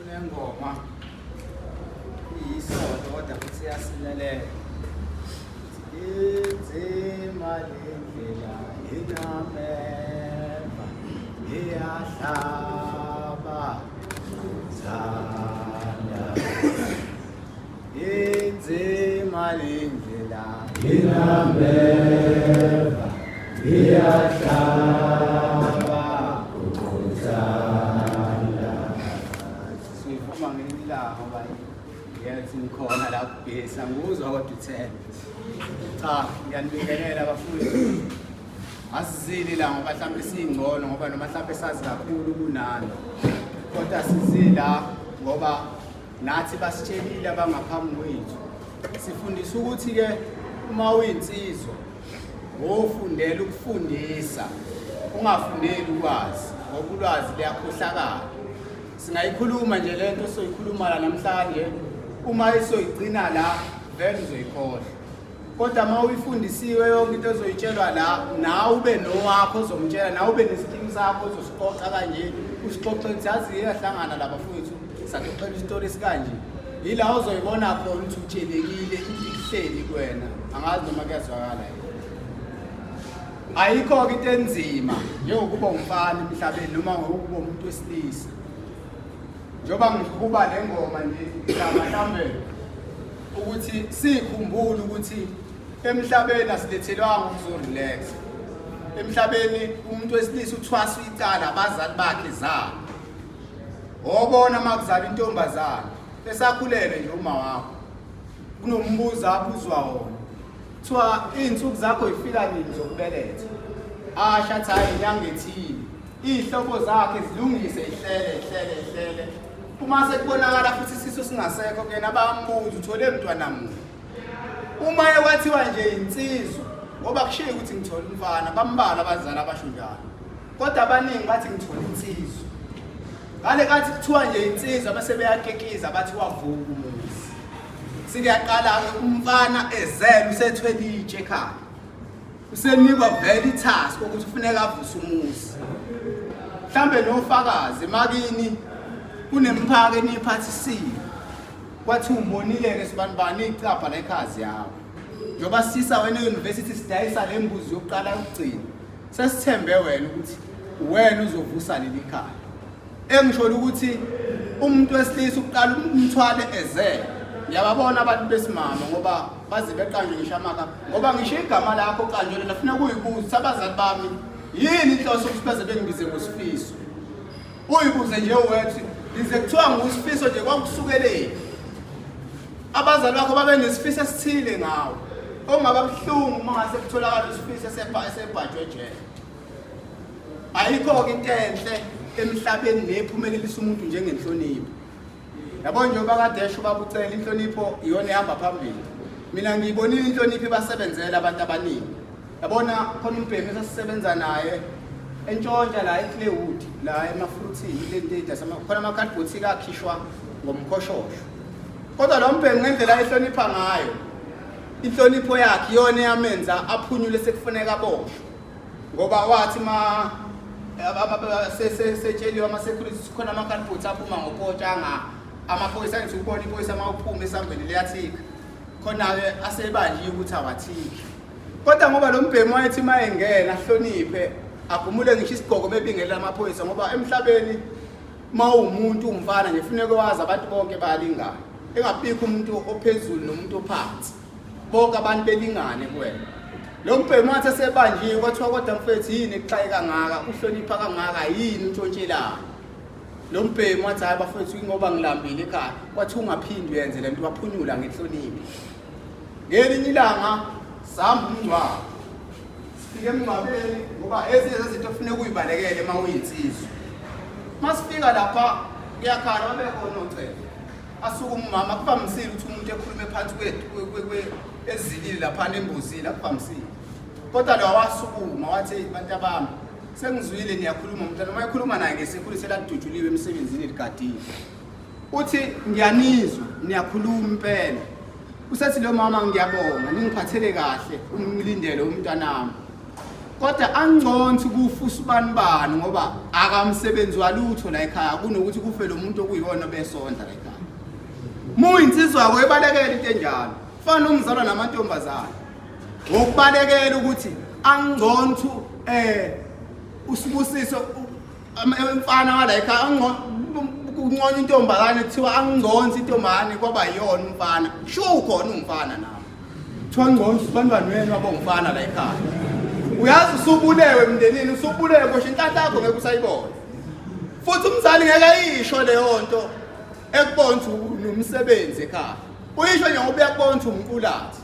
Nengoma iyisonto kodwa futhi iyasilelela. Inzima lendlela inameva iyahlaba zana. Inzima lendlela inameva iyahlaba zana. Sifuma ngelilanga ngoba yathi ngikhona la kubhesa nguzwa kodwa uthele. Cha, ngiyanibingelela abafundi. Asizili la ngoba mhlawumbe singcono ngoba noma mhlawumbe sazi kakhulu kunani. Kodwa sizila ngoba nathi basitshelile abangaphambi kwethu. Sifundisa ukuthi ke uma uyinsizwa ngofundela ukufundisa ungafundeli ukwazi ngoba ulwazi liyakhohlakala. Singayikhuluma nje lento esizoyikhuluma la namhlanje uma isoyigcina la vele uzoyikhohlwa. Kodwa uma uyifundisiwe yonke into ozoyitshelwa la nawe ube nowakho ozomtshela nawe ube nesikimu sakho ozosixoxa kanje usixoxe ukuthi yazi iyahlangana la bafowethu saxoxela isitori esikanje yila ozoyibona khona ukuthi utshelekile ihleli kuwena angazi noma kuyazwakala yini. Ayikho into enzima njengokuba umfana emhlabeni noma ngokuba umuntu wesilisa. Njoba ngikuba le ngoma nje mhlawumbe ukuthi sikhumbule ukuthi emhlabeni asilethelwanga ukuzorelax. Emhlabeni umuntu wesilisa uthwasa icala abazali bakhe zabo. Wobona makuzala intombazana esakhulele nje uma wakho. Kunombuzo abuzwa wona. Kuthiwa izinsuku zakho ifika nini zokubeletha? Ashathi hayi inyanga ethile. Izihlobo zakhe zilungise ihlele. Uma sekubonakala futhi isiso singasekho kena bayambuza uthole mntwana muni. Uma ekwathiwa nje insizwa ngoba kushiye ukuthi ngithola umfana bambala abazali abasho njalo. Kodwa abaningi bathi ngithola insizwa. Ngale kathi kuthiwa nje insizwa bese beyakekiza bathi wavuka umuzi. Singiyaqala umfana ezela usethwele itshe ekhaya. Usenikwa vele itask ukuthi kufuneka avuse umuzi. Mhlambe nofakazi emakini kunemphaka eniphathisile. Kwathi umbonile ke sibanibani icapha la ekhazi yakho. Njoba sisa wena euniversity sidayisa lembuzi yokuqala ukugcina. Sesithembe wena ukuthi wena uzovusa leli khaya. Engisho ukuthi umuntu wesilisa uqala umthwale ezele. Ngiyababona abantu besimama ngoba bazi beqanje ngishamaka ngoba ngisho igama lakho qanje lafuna kuyibuza abazali bami yini inhloso ukuthi baze bengibize ngosifiso. Uyibuze nje wethi lize kuthiwa ngusifiso nje kwakusukeleni. Abazali bakho babe nesifiso esithile ngawe. Ongaba buhlungu uma ngase kutholakala isifiso esebhajwe nje. Ayikho into enhle emhlabeni nephumelelisa umuntu njengenhlonipho. Yabo njengoba kade esho babucela inhlonipho iyona ehamba phambili. Mina ngiyibonile inhlonipho ibasebenzela abantu abaningi. Yabona khona umbhemi esasisebenza naye entshontsha la eClaywood la emafruithini le nto khona amakadibhothi kakhishwa ngomkhoshosho. Kodwa lo mbhemi ngendlela ehlonipha ngayo inhlonipho yakhe iyona yamenza aphunyule sekufuneka aboshwe. Ngoba wathi setsheliwe ama-security khona amakadibhothi aphuma ngopotshanga amaphoyisa ngithi ukubona iphoyisa mawuphuma esambeni liyathika. Khona-ke asebanjiwe ukuthi awathiki. Kodwa ngoba lo mbhemi wayethi mayengena ahloniphe agumule ngisho isigqoko bebingelela amaphoyisa ngoba emhlabeni mawumuntu umfana nje kufuneka wazi abantu bonke bayalingana. Engabikho umuntu ophezulu nomuntu ophansi. Bonke abantu belingane kuwena. Lo mbhemi wathi sebanjiwe kwathiwa kodwa mfethu yini ekuxaye kangaka uhlonipha kangaka yini untshontshelana. Lo mbhemi wathi hayi bafethu ngoba ngilambile ekhaya kwathi ungaphindi yenze lento baphunyula ngenhlonipho. Ngelinye ilanga sihamba umngcwabo. Sifike emngcwabeni ngoba ezinye zezinto kufanele uyibalekele uma uyinsizwa. Masifika lapha kuyakhala babekhona ocela. Asuka umama kuvamisile ukuthi umuntu ekhulume phansi ezilile lapha embuzini akuvamisile. Kodwa lo wasukuma wathi bantu abami sengizwile niyakhuluma umntana uma ekhuluma naye ngesikhulu seladujuliwe emsebenzini elikadini. Uthi ngiyanizwa niyakhuluma impela. Usethi lo mama ngiyabonga ningiphathele kahle umlindele umntanami. kodwa angconsi kufusa ubanibani ngoba akamsebenzi walutho la ekhaya kunokuthi kufe lo muntu okuyiyona besonda la ekhaya. Muyinsizwa yakho ebalekela into enjalo. Fana umzalwa namantombazana. Ngokubalekela ukuthi angconsi usibusiso umfana wala ekhaya kunconya intombazane kuthiwa angconsi intombazane kwaba yiyona umfana. Sho khona umfana nawo. Kuthiwa angconsi bantwana wenu abongifana la ekhaya. Uyazi usubulewe emndenini usubulewe kusho intanta yakho ngeke usayibona. Futhi umzali ngeke ayisho leyo nto ekubona nomsebenzi ekhaya. Uyisho nje ngoba uyakubona umqulathi.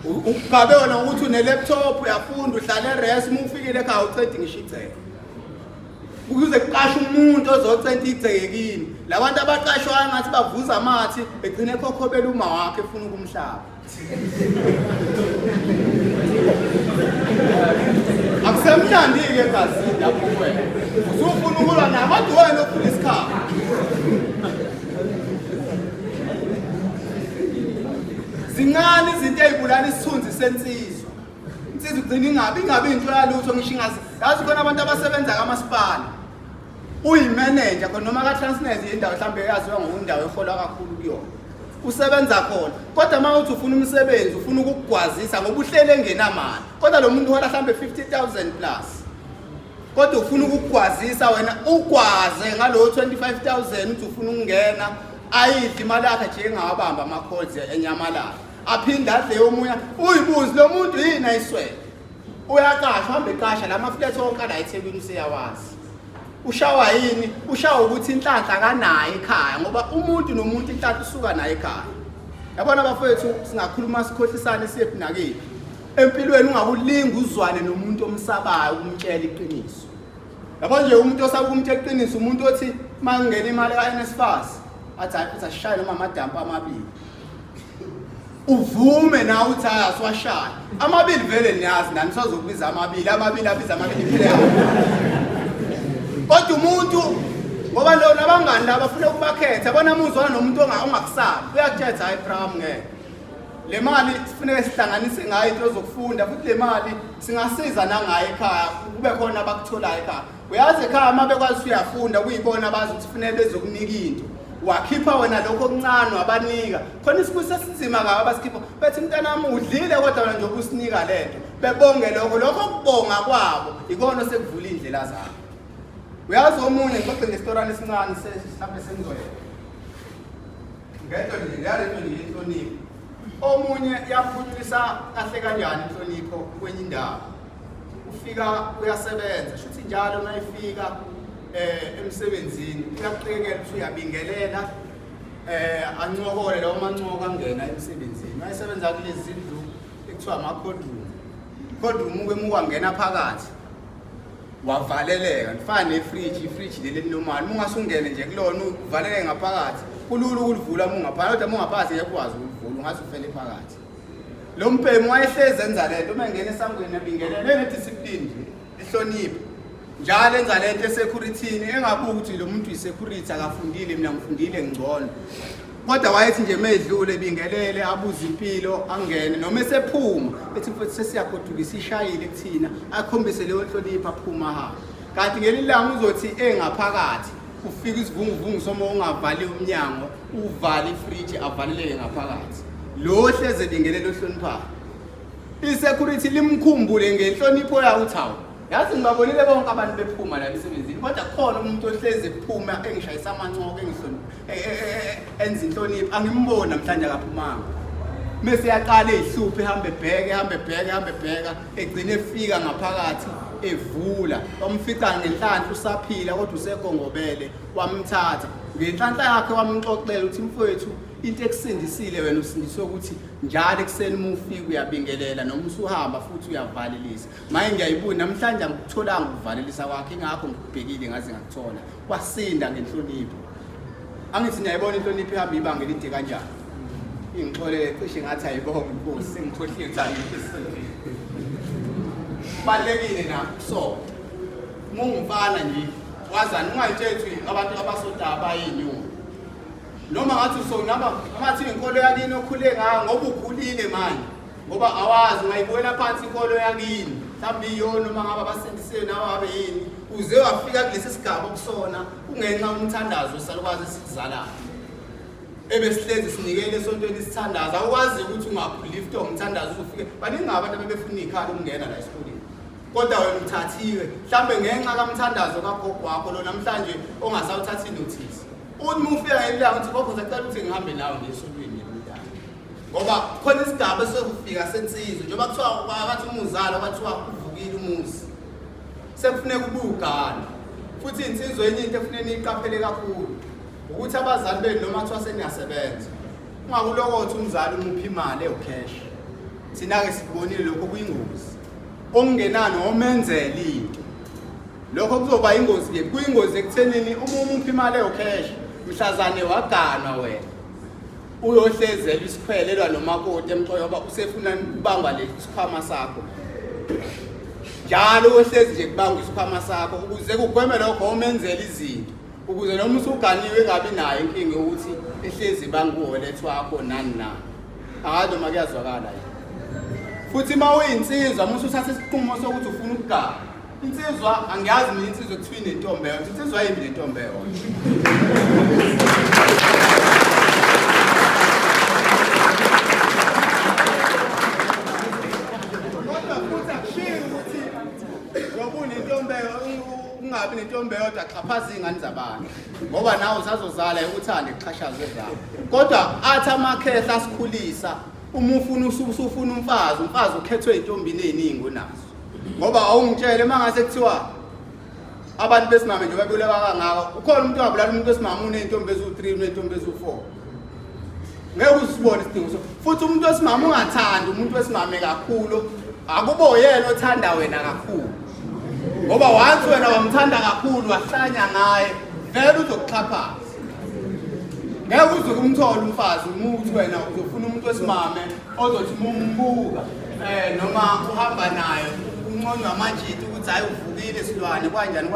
Ugabe wona ukuthi une laptop uyafunda uhlala erest uma ufikile ekhaya ucede ngisho igceke. Ukuze kuqashe umuntu ozocenta igceke kini. Labantu abaqashwayo ngathi bavuza amathi begcine ekhokhobela uma wakhe efuna ukumhlaba. Akusemnandi-ke egazini lapho wena. Usufuna ukulwa nabantu wena ofuna isikhaba. Zincane izinto ezibulala isithunzi sensizwa. Insizwa ugcina ingabi into yalutho ngisho ingazi. Yazi khona abantu abasebenza kamasipala. Uyimanager khona noma ka-Transnet indawo mhlawumbe yaziwa ngokundawo eholwa kakhulu kuyona. Usebenza khona. Kodwa uma uthi ufuna umsebenzi ufuna ukugwazisa ngoba uhlele engenamali. Kodwa lo muntu uhola mhlawumbe 50,000 plus. Kodwa ufuna ukugwazisa wena ugwaze ngalo 25,000 uthi ufuna ukungena ayidli imali yakhe nje engawabamba ama-calls enyamalala. Aphinda adle omunye uyibuzi lo muntu yini ayiswele. Uyaqashwa hambe eqasha la maflethe wonke la eThekwini useyawazi. Ushawa yini? Ushawa ukuthi inhlanhla kanayo ekhaya ngoba umuntu nomuntu inhlanhla usuka nayo ekhaya. Yabona bafethu singakhuluma sikhohlisane siyephi nakephi. Empilweni ungakulinga uzwane nomuntu omsabayo ukumtshela iqiniso. Yabona nje umuntu osaba ukumtshela iqiniso umuntu othi mangena imali kaNSFAS athi ayiphetha shaya noma amadampu amabili. Uvume nawe uthi ayaswashaya. Amabili vele niyazi nani sizokubiza amabili abiza amabili phela. Kodwa umuntu ngoba lo nabangani laba bafuna ukubakhetha bona muzwana nomuntu ongakusabi uyakuthetha hayi pram ngeke le mali sifuneka sihlanganise ngayo into zokufunda futhi le mali singasiza nangayo ekhaya kube khona abakutholayo ekhaya. Uyazi ekhaya uma bekwazi uyafunda kuyibona abazi ukuthi kufanele bezokunika into wakhipha wena lokho okuncane wabanika khona isibusi esinzima ngabo abasikhipha bethi mntanami udlile kodwa nje ukusinika lento bebonge lokho kubonga kwabo ikona sekuvula indlela zabo. Uyazi omunye ngixoxe ngestorani esincane mhlawumbe sengizoyela. Ngento nje ngiyalento nje inhlonipho. Omunye yaphunyulisa kahle kanjani inhlonipho kwenye indawo. Ufika uyasebenza shuthi njalo mayifika emsebenzini uyakuqhekela ukuthi uyabingelela ancokole lawo mancoka angena emsebenzini. Mayisebenza kulezi zindlu ekuthiwa ama-courtroom. Courtroom uke angena phakathi. Wavaleleka ngifana ifridge leli normal ungasungene nje kulona uvaleleke ngaphakathi kulula ukulivula mungaphakathi kodwa mungaphakathi yakwazi ukuvula ungathi ufele phakathi lo mpemu wayehleze enza lento uma engena esangweni ebingelele nediscipline nje ihlonipho njalo enza lento esecurity engabuki ukuthi lo muntu isecurity akafundile mina ngifundile ngcono kodwa wayethi nje medlule ebingelele abuza impilo angene noma esephuma ethi mfowethu sesiyagodukisa ishayile kuthina akhombise leyo nhlonipho aphuma ha kanti ngelilanga uzothi engaphakathi ufika isivunguvungu somo ungavali umnyango uvale ifridge avaleleke ngaphakathi lo hleze ebingelele ohloniphayo isecurity limkhumbule ngenhlonipho yawo uthawu yazi ngibabonile bonke abantu bephuma la emsebenzini kodwa khona umuntu ohleze ephuma engishayisa amancoka enza inhlonipho angimboni namhlanje akaphumanga mase yaqala ezihluphe ehambe ebheka egcine efika ngaphakathi evula wamfica ngenhlanhla usaphila kodwa usekongobele wamthatha ngenhlanhla yakhe wamxoxela ukuthi mfowethu into ekusindisile wena usindiswe ukuthi njalo ekuseni uma ufika uyabingelela noma usuhamba futhi uyavalelisa maye ngiyayibona namhlanje angikutholanga ukuvalelisa kwakhe ingakho ngikubhekile ngaze ngakuthola wasinda ngenhlonipho angithi ngiyayibona inhlonipho ihamba ibanga elide kanjani ingixolele cishe ngathi ayibonga inkosi sengikhohlile ukuthi ayiphisile balekile nakho so mungumfana nje wazana ungayitsheli abantu abasodaba abayinyuma noma ngathi usonaba ngathi inkolo yakini okhule ngayo ngoba ukhulile manje ngoba awazi ungayibuela phansi inkolo yakini mhlawumbe iyona uma ngabe abasindisiwe nawe ngabe yini uze wafika kulesi sigaba okusona ungenxa umthandazo salukwazi esikuzalayo ebesihlezi sinikele esontweni isithandazo awukwazi ukuthi ungakuliftwa umthandazo uzufike baningi abantu abebefuna ikhali ukungena la esikoleni kodwa wena uthathiwe mhlambe ngenxa kamthandazo kagogo wakho lo namhlanje ongasawuthathi notice uma ufika ngelanga uthi gogo ngicela ukuthi ngihambe nawe ngesontweni yemidala ngoba khona isigaba esokufika sensizwe njengoba kuthiwa bathi umuzalo bathiwa uvukile umuzi sekufuneka ubugana futhi insizwe enye into efuneka iqaphele kakhulu ukuthi abazali benu noma kuthiwa seniyasebenza ungakulokotha umzali umuphi imali ewucash thina-ke sikubonile lokho kuyingozi okungenani omenzela into lokho kuzoba ingozi kuyingozi ekuthenini uma umuphi imali ewucash mhlazane waganwa wena uyohlezela isikhwelelwa nomakoti emxoyoba usefuna ukubangwa lesikhwama sakho njalo ohlezi nje kubangwa isikhwama sakho ukuze kugweme lokho omenzela izinto ukuze noma usuganiwe engabi nayo inkinga ukuthi ehlezi banguwaleth wakho nani na akazi noma kuyazwakala yini futhi uma uyinsizwa uma usuthatha isiqumo sokuthi ufuna ukugana insizwa angiyazi mina insizwa kuthiwa inentombe yonke insizwa yimbi nentombe yonke kodwa futhi akushiyi ukuthi ngoba unentombe ungabi nentombe yodwa xhaphaza iy'ngane zabantu ngoba nawe usazozala ukuthanda ekuxhashazwe zakho kodwa athi amakhehla asikhulisa uma usufuna umfazi ukhethwe ey'ntombini ey'ningi unazo ngoba awungitshele uma ngase kuthiwa abantu besimame nje babuleka kangaka ukhona umuntu ongabulala umuntu wesimame uney'ntombi eziwu-3 uney'ntombi eziwu-4 ngeke usibone isidingo futhi umuntu wesimame ungathandi umuntu wesimame kakhulu akubo yena othanda wena kakhulu ngoba once wena wamthanda kakhulu wahlanya ngaye vele uzokuxhaphaza ngeke uze kumthola umfazi umuthi wena uzofuna umuntu wesimame ozothi umbuka noma uhamba naye unqonywa amanjiti ukuthi hayi uvukile silwane kanjani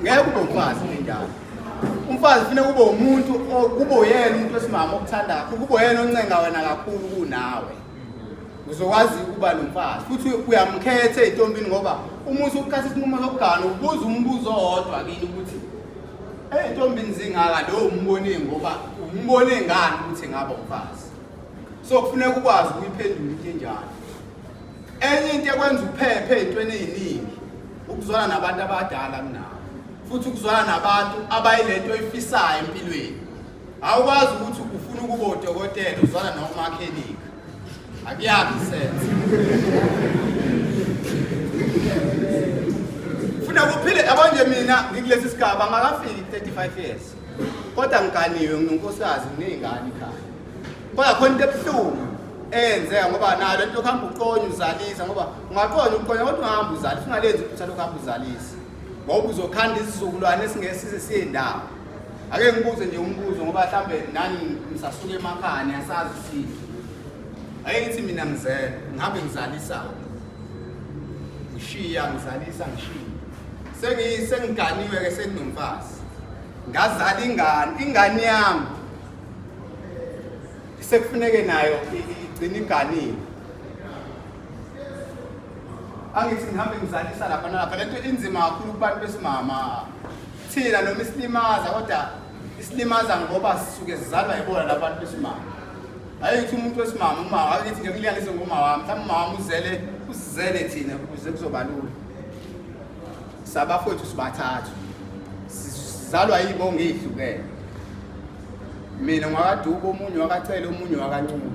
ngeke kube umfazi njalo umfazi kufanele kube umuntu kube yena umuntu wesimame okuthanda kakhulu kube yena oncenga wena kakhulu kunawe uzokwazi ukuba nomfazi futhi uyamkhetha ey'ntombini ngoba uma usukuthatha isinqumo sokugana ubuza umbuzo owodwa kini ukuthi ey'ntombini zingaka lo umbone ngoba umbone ngani ukuthi ngaba umfazi so kufuneka ukwazi ukuyiphendula into enjalo enye into ekwenza uphephe ey'ntweni ey'ningi ukuzwana nabantu abadala kunawo futhi ukuzwana nabantu abayilento oyifisayo empilweni awukwazi ukuthi ufuna ukuba udokotela uzwana nomakhenika akuyakho isense funa kuphile abanje mina ngikulesi sigaba ngakafiki 35 years kodwa ngiganiwe nginonkosikazi nginey'ngane ekhaya kodwa khona into ebuhlungu eyenzeka ngoba nayo lento kuhamba uqonya uzalisa ngoba ungaqonya uqonya kodwa ungahamba uzalisa ungalenzi iphutha lokuhamba uzalisa ngoba uzokhanda isizukulwane esingesize siyendawo ake ngibuze nje umbuzo ngoba mhlambe nani msasuke emakhaya niyasazi sithi ake ngithi mina ngizele ngabe ngizalisa ngishiya ngizalisa ngishiya sengiganiwe-ke senginomfazi ngazala ingane yami sekufuneke nayo igcine iganiwe angithi ngihambe ngizalisa lapha nalapha lento inzima kakhulu kubantu besimama thina noma isilimaza kodwa isilimaza ngoba sisuke sizalwa yibona labantu besimama hayi ngithi umuntu wesimama uma akithi nje ngiliyanise ngoma wami mhlawumbe umama uzele thina ukuze kuzoba lula sabafowethu sibathathu sizalwa yibonge ezihlukene mina ngwakadubo omunye wakacela omunye wakancuma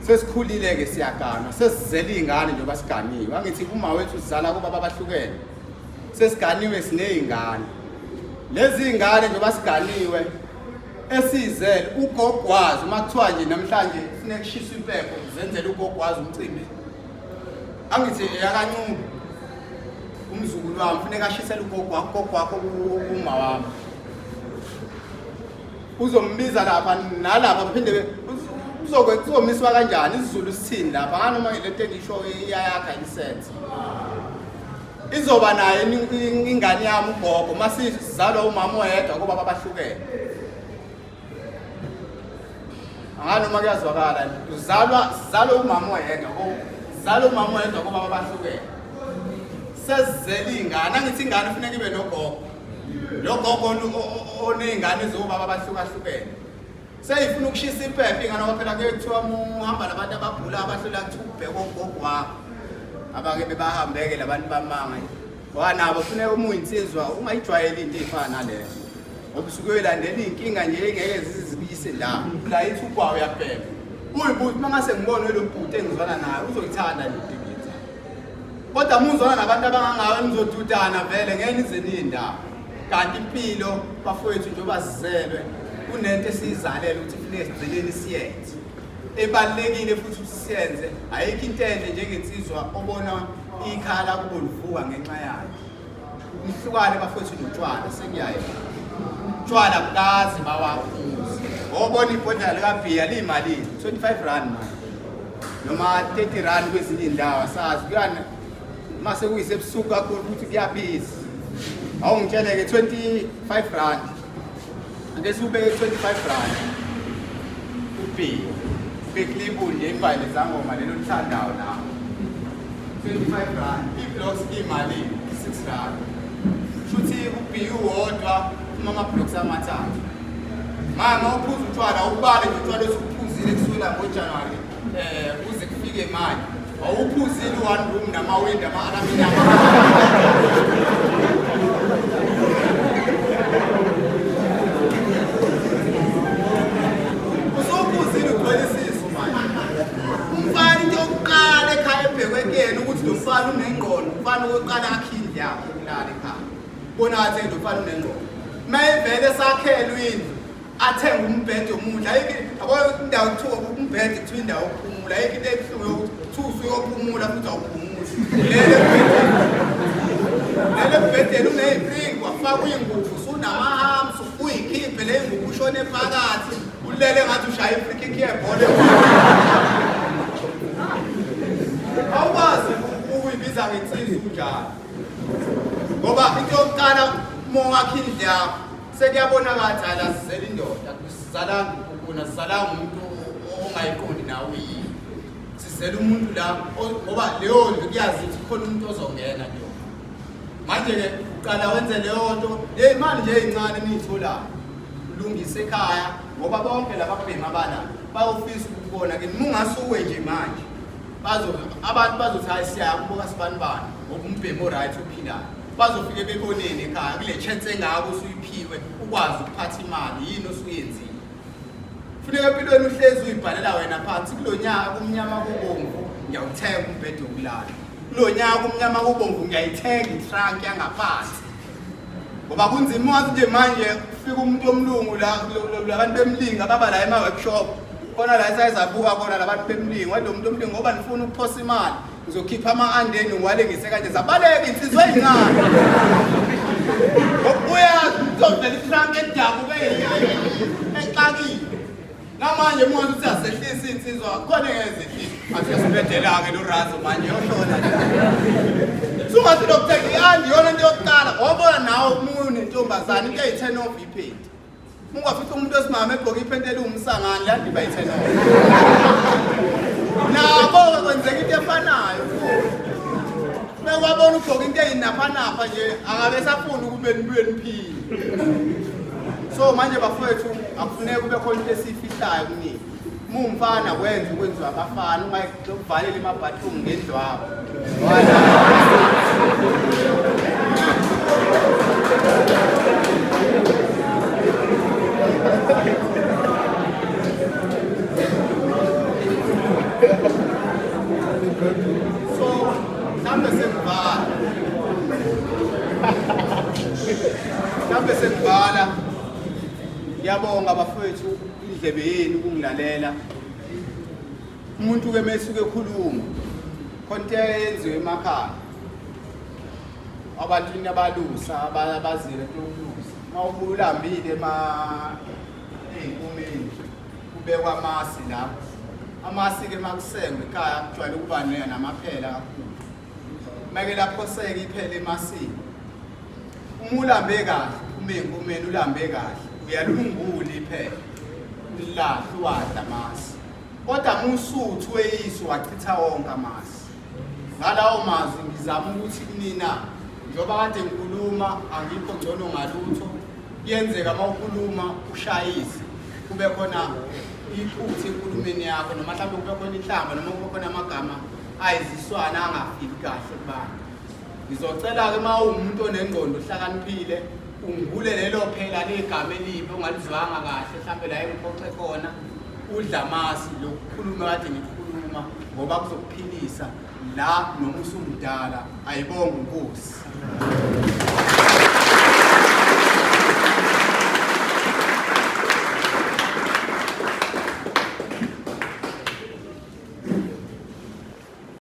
sesikhulile ke siyaganwa sesizela izingane njengoba siganiwe angithi uma wethu sizala kuba abahlukene sesiganiwe sinezingane lezi izingane njengoba siganiwe esizele ugogwazi uma kuthiwa nje namhlanje kufuneka kushiswe impepho zenzele ugogwazi umcimbi angithi yakancuma umzukulu wami kufuneka ashisele ugogo wakho uma wami uzombiza lapha nalapha phinde uzomiswa kanjani isiZulu sithini lapha nganoma lento engisho iyayakha isense izoba naye ingane yami ugogo masizalwa umama oyedwa kuba abahlukene nganoma kuyazwakala sizalwa umama oyedwa kuba abahlukene sezizela iy'ngane, angithi ingane kufuneka ibe nogogo. Lo gogo oney'ngane ezobaba abahlukahlukene. Seyifuna ukushisa impepho ingane ngoba phela kuye kuthiwa uhamba nabantu ababhula abahlela kuthi ubheke ogogo wakho. Abake bebahambeke labantu bamanga. Ngoba nabo kufuneka uma uyinsizwa ungayijwayeli into ey'fana nalezo. Ngoba usuke uyolandela iy'nkinga nje engeke zizibuyise la. La ithi ugwawu uyabheka. Uyibhuti uma ngase ngibone lo mbhuti engizwana naye uzoyithanda le nto engiyenzayo. Kodwa uma uzwana nabantu abangangawe nizodudana vele ngeke nize niy'ndaba. Kanti impilo bafowethu njengoba sizelwe kunento esiyizalele ukuthi kufuneka sigcineni siyenze. Ebalulekile futhi ukuthi siyenze. Ayikho into enhle njengensizwa obona ikhala kubo livuka ngenxa yayo. Umhlukane bafowethu notshwala sekuyaye. Utshwala bukazi bawaphuza. Ngobona ibhodlela likabhiya liyimalini 25 rand manje. Noma 30 rand kwezinye indawo asazi kuyana mase kuyise ebusuku kakhulu ukuthi kuyabiza. Awungitsheleke 25 rand. Ake siubeke 25 rand. Ubhiya. Beklibu nje imfayile zangoma lelo lithandayo nawo. 25 rand. I-blocks imali 6 rand. Shuthi ubhiya uwodwa uma blocks amathathu. Mama uphuza utshwala ubale nje utshwala osuphuzile kusukela ngoJanuary kuze kufike manje. Awuphuzile one room namawindi ama-alamini usuphuzile ugcwele isisu manje. Umfana into yokuqala ekhaya ebhekwe kuyena ukuthi lo mfana unengqondo. Umfana oqala akhindle yakhe ukulala ekhaya. Bona athi lo mfana unengqondo. Mayivele sakhelwe indlu athenga umbhede omuhle. Ayike yabo indawo kuthiwa umbhede kuthiwa indawo yokuphumula. Ayike into ebuhlungu yokuthi usuyophumula futhi awuphumuli. Lele bhedeni uney'pringi wafaka iy'ngubo usunama-arms uyikhiphe le y'ngubo ushone phakathi ulele ngathi ushaya i-free kick yebhola. Awukwazi ukuyibiza ngensizwa unjalo. Ngoba into yokuqala uma ungakha indlu yakho sekuyabonakala ukuthi ala sizela indoda sizala ukuna sizala umuntu ongayiqondi nawe yini. Sizela umuntu la ngoba leyo ndlu kuyazi ukuthi khona umuntu ozongena kuyo. Manje-ke uqala wenze leyo nto imali nje ey'ncane niyitholayo ulungise ekhaya ngoba bonke lababhemi abala bayofisa ukubona ke uma ungasuwe nje manje abantu bazothi hayi siyakubuka sibanibani ngoba umbhemi oright ophilayo. Bazofike beboneni ekhaya kule chance engako usuyiphiwe ukwazi ukuphatha imali yini osuyenzile. Kufuneka empilweni uhlezi uyibhalela wena phansi kulo nyaka kumnyama kubomvu ngiyawuthenga umbhede wokulala. Kulo nyaka kumnyama kubomvu ngiyayithenga itrunk yangaphansi. Ngoba kunzima wathi nje manje kufika umuntu omlungu la labantu bemlinga baba la ema-workshop. Khona la esayizabuka khona labantu bemlinga wathi lo muntu omlinga ngoba nifuna ukuphosa imali ngizokhipha ama-andeni ngiwalengise kanje zabaleka insizwa ey'ncane. Uyazi uzovela itrunk edabuke exakile. Namanje uma wathi uthi asehlisa insizwa khona engezehlisa. Athi uyasibhedela-ke lo razo manje yoshona nje. Sungathi lokuthenga i-andi yona into yokuqala wabona nawe umuntu nentombazane into eyi-10 off iphedi. Ungafithi umuntu osimama egqoke iphenti eliwumsangane la nto iba yi-10 off. Nabo kwenzeka into efanayo. Mewabona ugqoka into eyinaphanapha nje akabe safuna ukube nibuye niphile. So manje bafowethu akufuneka kube khona into esiyifihlayo kunini. Uma umfana wenza ukwenziwa abafana ungayikuvalela ema-bathroom ngendlu wakho. So mhlambe sekubhala. Ngiyabonga bafowethu indlebe yenu ukungilalela. Umuntu ke mesuke ekhuluma khona into eyenziwe emakhaya. Abantu abalusa abazile into yokulusa. Uma ulambile ey'nkomeni kubekwa amasi la. Amasi-ke makusengwe ekhaya kujwayele ukuba namaphela kakhulu. Make lapho seke iphele emasini. Uma ulambe kahle, uma ey'nkomeni ulambe kahle, uyalungula iphela. Ulahle uwadla amasi. Kodwa uma usuthu weyisi wachitha wonke amasi. ngalawo mazwi ngizama ukuthi kunina njoba kade ngikhuluma angikho ngcono ngalutho kuyenzeka mawukhuluma ushayise kube khona iphutha enkulumeni yakho noma mhlawumbe kube khona inhlamba noma kube khona amagama ayiziswana angafiki kahle kubantu. Ngizocela ke mawumuntu onengqondo ohlakaniphile ungivule lelo phela legama elibi ongalizwanga kahle mhlawumbe la engiphoxe khona udla amasi lokukhuluma kade ngikhuluma ngoba kuzokuphilisa la noma usumdala ayibonge uNkosi.